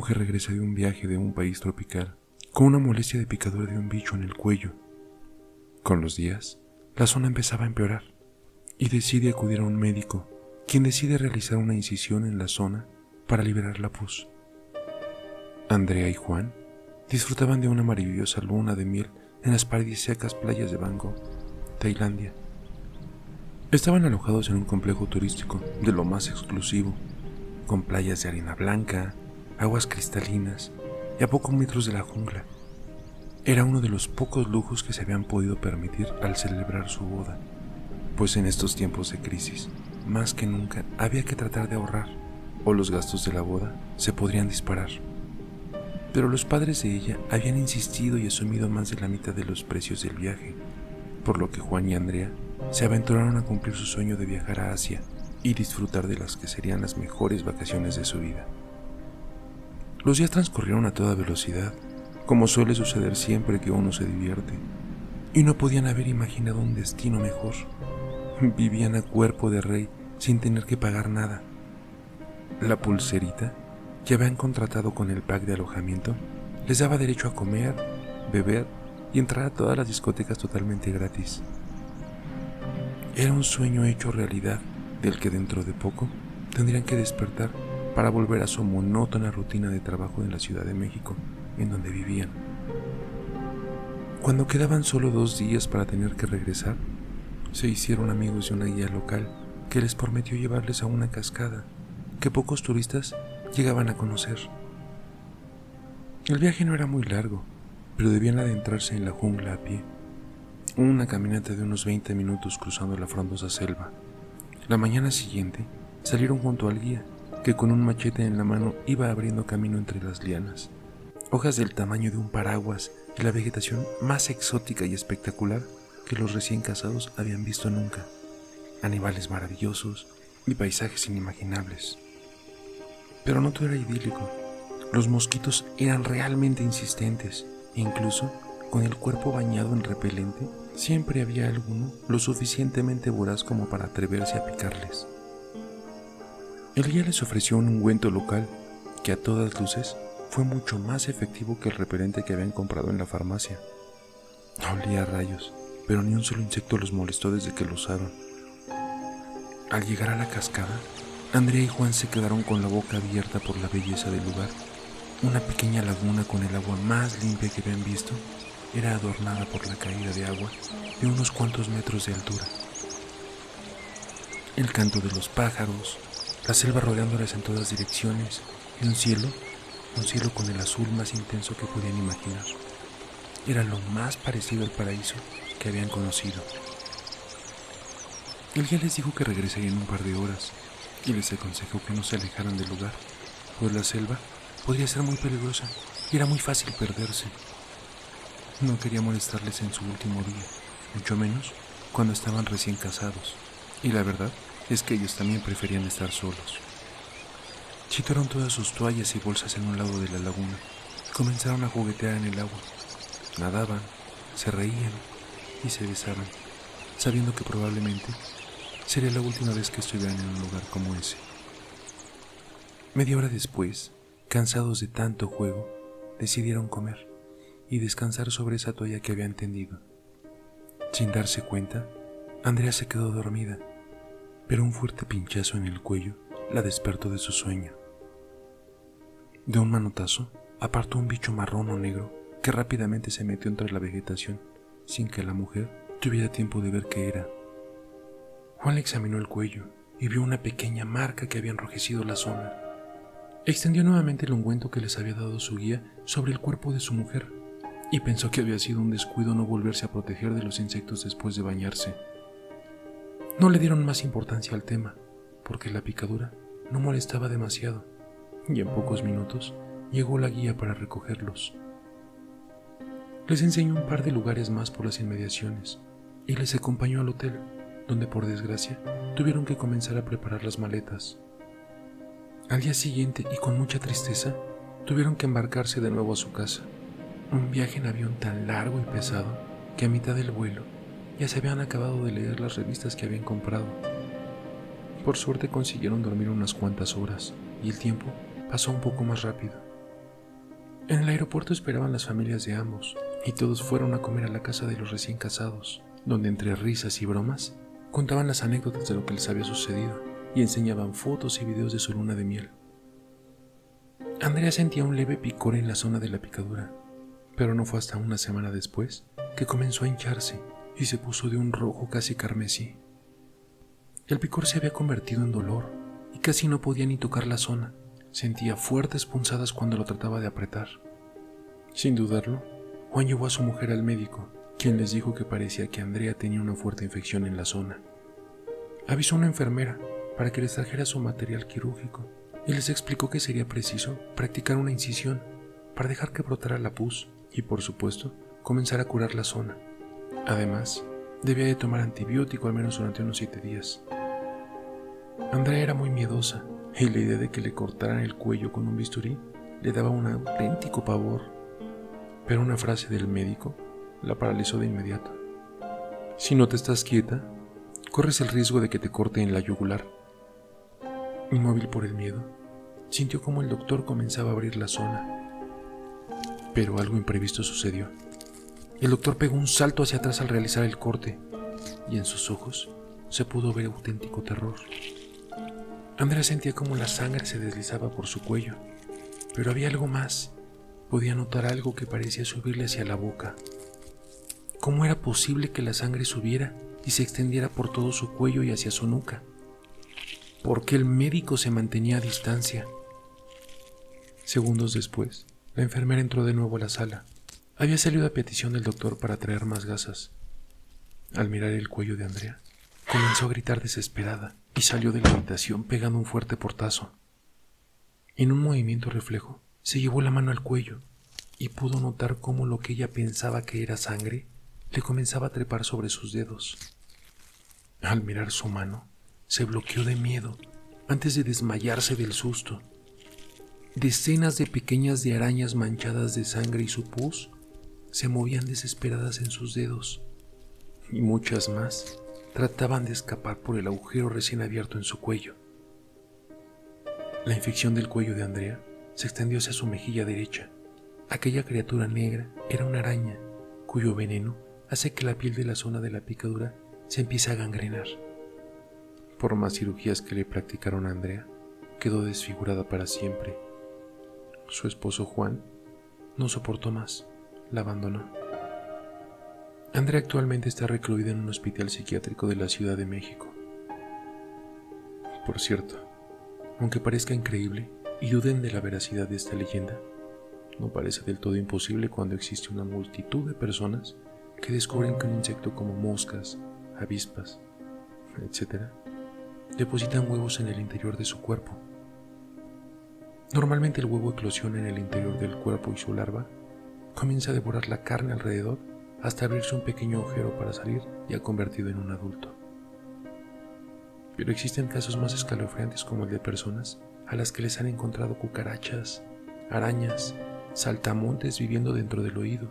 mujer regresa de un viaje de un país tropical con una molestia de picadura de un bicho en el cuello. Con los días, la zona empezaba a empeorar y decide acudir a un médico, quien decide realizar una incisión en la zona para liberar la pus. Andrea y Juan disfrutaban de una maravillosa luna de miel en las paradisíacas playas de Bangkok, Tailandia. Estaban alojados en un complejo turístico de lo más exclusivo, con playas de arena blanca, aguas cristalinas y a pocos metros de la jungla. Era uno de los pocos lujos que se habían podido permitir al celebrar su boda, pues en estos tiempos de crisis, más que nunca había que tratar de ahorrar, o los gastos de la boda se podrían disparar. Pero los padres de ella habían insistido y asumido más de la mitad de los precios del viaje, por lo que Juan y Andrea se aventuraron a cumplir su sueño de viajar a Asia y disfrutar de las que serían las mejores vacaciones de su vida. Los días transcurrieron a toda velocidad, como suele suceder siempre que uno se divierte, y no podían haber imaginado un destino mejor. Vivían a cuerpo de rey sin tener que pagar nada. La pulserita que habían contratado con el pack de alojamiento les daba derecho a comer, beber y entrar a todas las discotecas totalmente gratis. Era un sueño hecho realidad, del que dentro de poco tendrían que despertar para volver a su monótona rutina de trabajo en la Ciudad de México, en donde vivían. Cuando quedaban solo 2 días para tener que regresar, se hicieron amigos de una guía local que les prometió llevarles a una cascada que pocos turistas llegaban a conocer. El viaje no era muy largo, pero debían adentrarse en la jungla a pie. Una caminata de unos 20 minutos cruzando la frondosa selva. La mañana siguiente salieron junto al guía, que con un machete en la mano iba abriendo camino entre las lianas. Hojas del tamaño de un paraguas y la vegetación más exótica y espectacular que los recién casados habían visto nunca. Animales maravillosos y paisajes inimaginables. Pero no todo era idílico. Los mosquitos eran realmente insistentes e incluso con el cuerpo bañado en repelente, siempre había alguno lo suficientemente voraz como para atreverse a picarles. El guía les ofreció un ungüento local que a todas luces fue mucho más efectivo que el repelente que habían comprado en la farmacia. Olía a rayos, pero ni un solo insecto los molestó desde que lo usaron. Al llegar a la cascada, Andrea y Juan se quedaron con la boca abierta por la belleza del lugar. Una pequeña laguna con el agua más limpia que habían visto era adornada por la caída de agua de unos cuantos metros de altura. El canto de los pájaros, la selva rodeándolas en todas direcciones y un cielo con el azul más intenso que podían imaginar. Era lo más parecido al paraíso que habían conocido. El guía les dijo que regresaría en un par de horas y les aconsejó que no se alejaran del lugar, pues la selva podría ser muy peligrosa y era muy fácil perderse. No quería molestarles en su último día, mucho menos cuando estaban recién casados, y la verdad es que ellos también preferían estar solos. Situaron todas sus toallas y bolsas en un lado de la laguna y comenzaron a juguetear en el agua. Nadaban, se reían y se besaban, sabiendo que probablemente sería la última vez que estuvieran en un lugar como ese. Media hora después, cansados de tanto juego, decidieron comer y descansar sobre esa toalla que habían tendido. Sin darse cuenta, Andrea se quedó dormida, pero un fuerte pinchazo en el cuello la despertó de su sueño. De un manotazo, apartó un bicho marrón o negro que rápidamente se metió entre la vegetación, sin que la mujer tuviera tiempo de ver qué era. Juan le examinó el cuello y vio una pequeña marca que había enrojecido la zona. Extendió nuevamente el ungüento que les había dado su guía sobre el cuerpo de su mujer y pensó que había sido un descuido no volverse a proteger de los insectos después de bañarse. No le dieron más importancia al tema, porque la picadura no molestaba demasiado, y en pocos minutos llegó la guía para recogerlos. Les enseñó un par de lugares más por las inmediaciones y les acompañó al hotel, donde por desgracia tuvieron que comenzar a preparar las maletas. Al día siguiente, y con mucha tristeza, tuvieron que embarcarse de nuevo a su casa. Un viaje en avión tan largo y pesado que a mitad del vuelo ya se habían acabado de leer las revistas que habían comprado. Por suerte consiguieron dormir unas cuantas horas y el tiempo pasó un poco más rápido, En el aeropuerto esperaban las familias de ambos, y todos fueron a comer a la casa de los recién casados, donde entre risas y bromas contaban las anécdotas de lo que les había sucedido y enseñaban fotos y videos de su luna de miel. Andrea sentía un leve picor en la zona de la picadura, pero no fue hasta una semana después que comenzó a hincharse y se puso de un rojo casi carmesí. El picor se había convertido en dolor y casi no podía ni tocar la zona. Sentía fuertes punzadas cuando lo trataba de apretar. Sin dudarlo, Juan llevó a su mujer al médico, quien les dijo que parecía que Andrea tenía una fuerte infección en la zona. Avisó a una enfermera para que les trajera su material quirúrgico y les explicó que sería preciso practicar una incisión para dejar que brotara la pus y, por supuesto, comenzar a curar la zona. Además, debía de tomar antibiótico al menos durante unos 7 días. Andrea era muy miedosa y la idea de que le cortaran el cuello con un bisturí le daba un auténtico pavor. Pero una frase del médico la paralizó de inmediato. Si no te estás quieta, corres el riesgo de que te corte en la yugular. Inmóvil por el miedo, sintió como el doctor comenzaba a abrir la zona. Pero algo imprevisto sucedió. El doctor pegó un salto hacia atrás al realizar el corte, y en sus ojos se pudo ver auténtico terror. Andrea sentía como la sangre se deslizaba por su cuello, pero había algo más. Podía notar algo que parecía subirle hacia la boca. ¿Cómo era posible que la sangre subiera y se extendiera por todo su cuello y hacia su nuca? ¿Por qué el médico se mantenía a distancia? Segundos después, la enfermera entró de nuevo a la sala. Había salido a petición del doctor para traer más gasas. Al mirar el cuello de Andrea, comenzó a gritar desesperada y salió de la habitación pegando un fuerte portazo. En un movimiento reflejo, se llevó la mano al cuello y pudo notar cómo lo que ella pensaba que era sangre le comenzaba a trepar sobre sus dedos. Al mirar su mano, se bloqueó de miedo antes de desmayarse del susto. Decenas de pequeñas arañas manchadas de sangre y su pus se movían desesperadas en sus dedos, y muchas más trataban de escapar por el agujero recién abierto en su cuello. La infección del cuello de Andrea se extendió hacia su mejilla derecha. Aquella criatura negra era una araña, cuyo veneno hace que la piel de la zona de la picadura se empiece a gangrenar. Por más cirugías que le practicaron a Andrea, quedó desfigurada para siempre. Su esposo Juan no soportó más, la abandonó. Andrea actualmente está recluida en un hospital psiquiátrico de la Ciudad de México. Por cierto, aunque parezca increíble y duden de la veracidad de esta leyenda, no parece del todo imposible cuando existe una multitud de personas que descubren que un insecto como moscas, avispas, etc., depositan huevos en el interior de su cuerpo. Normalmente el huevo eclosiona en el interior del cuerpo y su larva comienza a devorar la carne alrededor hasta abrirse un pequeño agujero para salir ya convertido en un adulto. Pero existen casos más escalofriantes como el de personas a las que les han encontrado cucarachas, arañas, saltamontes viviendo dentro del oído.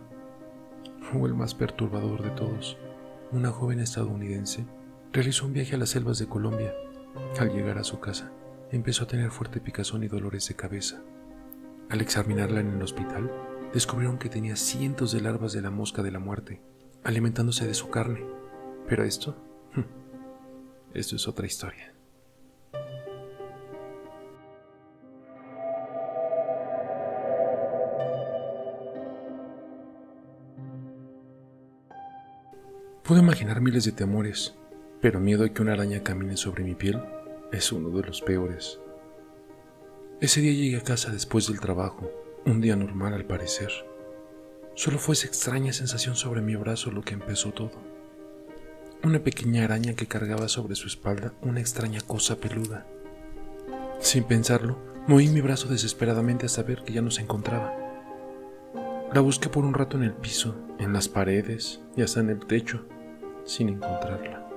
O el más perturbador de todos, una joven estadounidense realizó un viaje a las selvas de Colombia. Al llegar a su casa, empezó a tener fuerte picazón y dolores de cabeza. Al examinarla en el hospital, descubrieron que tenía cientos de larvas de la mosca de la muerte, alimentándose de su carne. Pero esto es otra historia. Puedo imaginar miles de temores, pero miedo a que una araña camine sobre mi piel es uno de los peores. Ese día llegué a casa después del trabajo, un día normal al parecer. Solo fue esa extraña sensación sobre mi brazo lo que empezó todo. Una pequeña araña que cargaba sobre su espalda una extraña cosa peluda. Sin pensarlo, moví mi brazo desesperadamente hasta ver que ya no se encontraba. La busqué por un rato en el piso, en las paredes y hasta en el techo, sin encontrarla.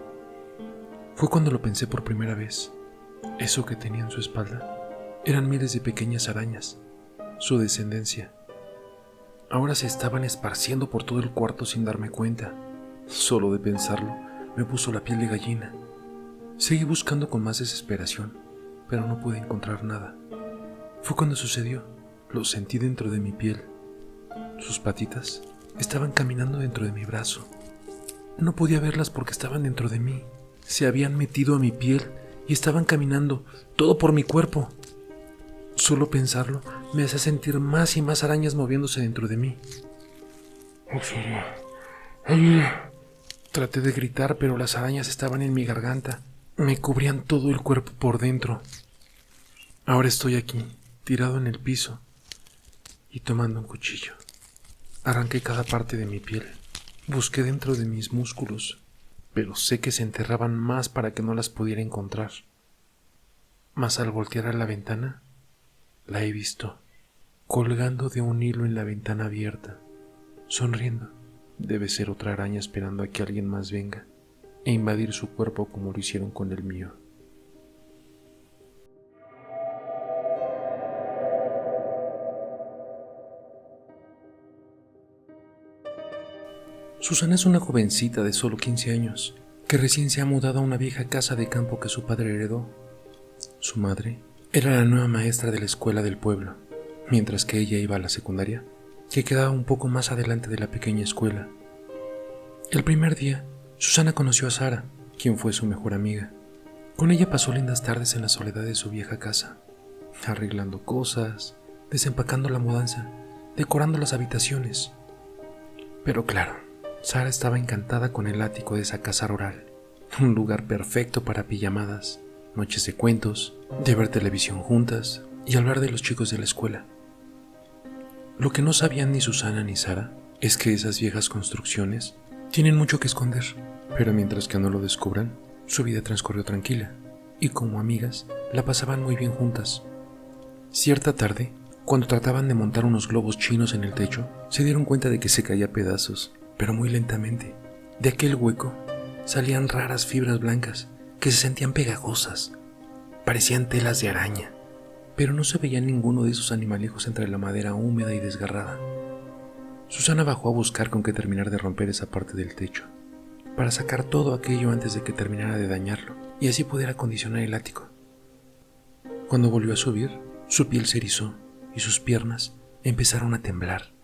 Fue cuando lo pensé por primera vez. Eso que tenía en su espalda eran miles de pequeñas arañas, su descendencia. Ahora se estaban esparciendo por todo el cuarto sin darme cuenta. Solo de pensarlo, me puso la piel de gallina. Seguí buscando con más desesperación, pero no pude encontrar nada. Fue cuando sucedió. Lo sentí dentro de mi piel. Sus patitas estaban caminando dentro de mi brazo. No podía verlas porque estaban dentro de mí. Se habían metido a mi piel y estaban caminando todo por mi cuerpo. Solo pensarlo me hacía sentir más y más arañas moviéndose dentro de mí. ¡Ayuda! Traté de gritar, pero las arañas estaban en mi garganta. Me cubrían todo el cuerpo por dentro. Ahora estoy aquí, tirado en el piso y tomando un cuchillo. Arranqué cada parte de mi piel. Busqué dentro de mis músculos, pero sé que se enterraban más para que no las pudiera encontrar. Mas al voltear a la ventana, la he visto, colgando de un hilo en la ventana abierta, sonriendo. Debe ser otra araña esperando a que alguien más venga e invadir su cuerpo como lo hicieron con el mío. Susana es una jovencita de solo 15 años, que recién se ha mudado a una vieja casa de campo que su padre heredó. Su madre era la nueva maestra de la escuela del pueblo, mientras que ella iba a la secundaria, que quedaba un poco más adelante de la pequeña escuela. El primer día, Susana conoció a Sara, quien fue su mejor amiga. Con ella pasó lindas tardes en la soledad de su vieja casa, arreglando cosas, desempacando la mudanza, decorando las habitaciones. Pero claro, Sara estaba encantada con el ático de esa casa rural, un lugar perfecto para pijamadas, noches de cuentos, de ver televisión juntas y hablar de los chicos de la escuela. Lo que no sabían ni Susana ni Sara es que esas viejas construcciones tienen mucho que esconder, pero mientras que no lo descubran, su vida transcurrió tranquila y como amigas la pasaban muy bien juntas. Cierta tarde, cuando trataban de montar unos globos chinos en el techo, se dieron cuenta de que se caía a pedazos, pero muy lentamente. De aquel hueco salían raras fibras blancas que se sentían pegajosas. Parecían telas de araña, pero no se veía ninguno de esos animalejos entre la madera húmeda y desgarrada. Susana bajó a buscar con qué terminar de romper esa parte del techo, para sacar todo aquello antes de que terminara de dañarlo, y así poder acondicionar el ático. Cuando volvió a subir, su piel se erizó y sus piernas empezaron a temblar.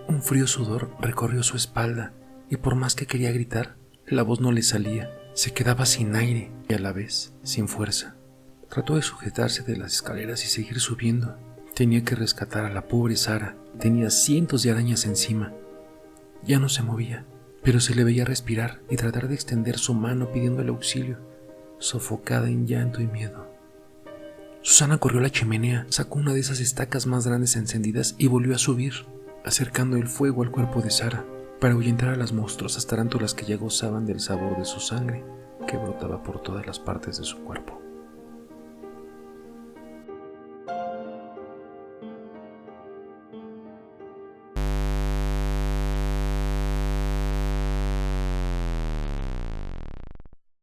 Un frío sudor recorrió su espalda y por más que quería gritar, la voz no le salía. Se quedaba sin aire y a la vez sin fuerza. Trató de sujetarse de las escaleras y seguir subiendo. Tenía que rescatar a la pobre Sara. Tenía cientos de arañas encima. Ya no se movía, pero se le veía respirar y tratar de extender su mano pidiéndole auxilio, sofocada en llanto y miedo. Susana corrió a la chimenea, sacó una de esas estacas más grandes encendidas y volvió a subir, acercando el fuego al cuerpo de Sara para ahuyentar a las monstruosas tarántulas que ya gozaban del sabor de su sangre que brotaba por todas las partes de su cuerpo.